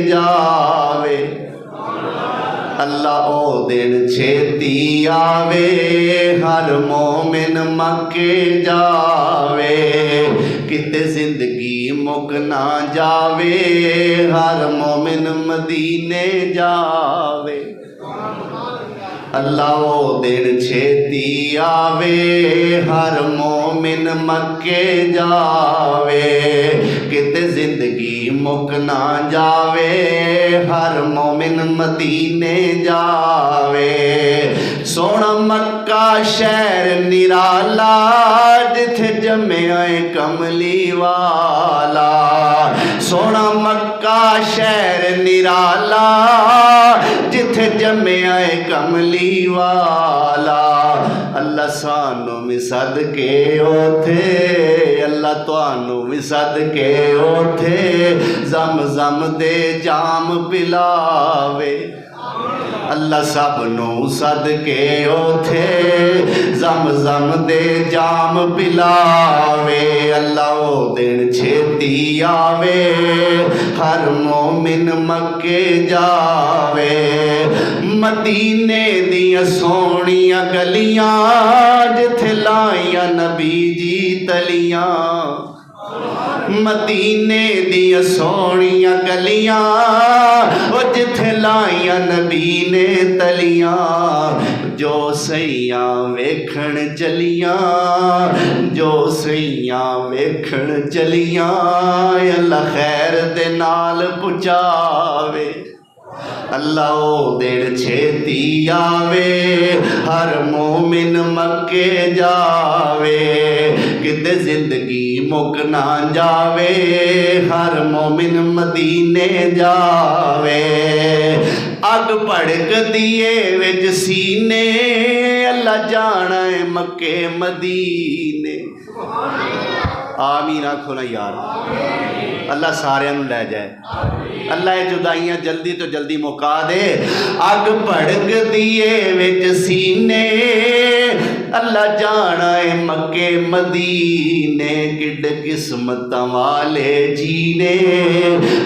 जावे। अल्लाह ओ दिन छेती आवे, हर मोमिन मक्के जावे। किते जिंदगी मुक ना जावे, हर मोमिन मदीने जावे। अल्लाह ओ दिन छेती आवे, हर मोमिन मक्के जावे। किते जिंदगी मुक ना जावे, हर मोमिन मदीने जावे। सोना मक्का शहर निराला, जिथे जम्मिया कमली वाला। सोना मक्का शहर निराला, जिथे जम्मिया कमली वाला। अल्लाह सानू भी सदके ओथे, अल्लाह तुहानू भी सदके ओथे जम जम दे जाम पिलावे। अल्लाह सबनू सदके ओथे जम जम दे जाम पिलावे। अल्लाह ओ दिन छेती आवे, हर मोमिन मक्के जावे। मदीने दियां सोहणियां गलियां, जिथे लाइयां नबी जी तलियां। मदीने दियां सोहणियां गलियां, जिथे लाइयां नबी ने तलियां। जो सैयां वेखण चलियां, जो सैयां वेखण चलियां। अल्लाह खैर दे नाल पुचावे। अल्लाह ओ दिन छेती आवे, हर मोमिन मक्के जावे। किते जिंदगी मुक ना जावे, हर मोमिन मदीने जावे। अग भड़क दिए विच सीने, अल्लाह जाना है मक्के मदीने। आमीन आखो ना यार। अल्लाह सारियां नूं लै जाए। अल्लाह ये जुदाइयां जल्दी तो जल्दी मुका दे। अग भड़क दिए विच सीने, अल्लाह जाना है मक्के मदीने। किड किस्मत वाले जीने,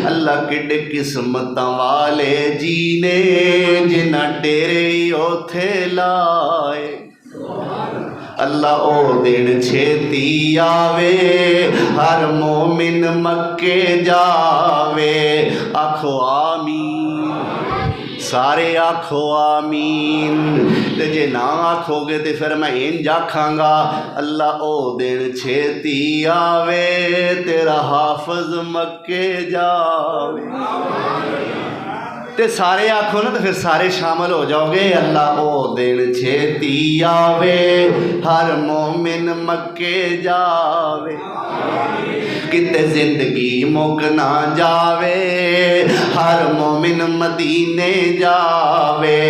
अल्लाह किड किस्मत वाले जीने, जिन्हां डेरे ओथे लाए। अल्लाह ओ दिन छेती आवे, हर मोमिन मक्के जावे। आखो आमीन, सारे आखो आमीन। ते जे ना आखोगे तो फिर मैं इंज आखांगा, अल्लाह ओ दिन छेती आवे, तेरा हाफज मक्के जावे। ते सारे आखो ना तो फिर सारे शामिल हो जाओगे। अल्लाह ओ दिन छेती आवे, हर मोमिन मक्के जावे। किते जिंदगी मुक ना जावे, हर मोमिन मदीने जावे।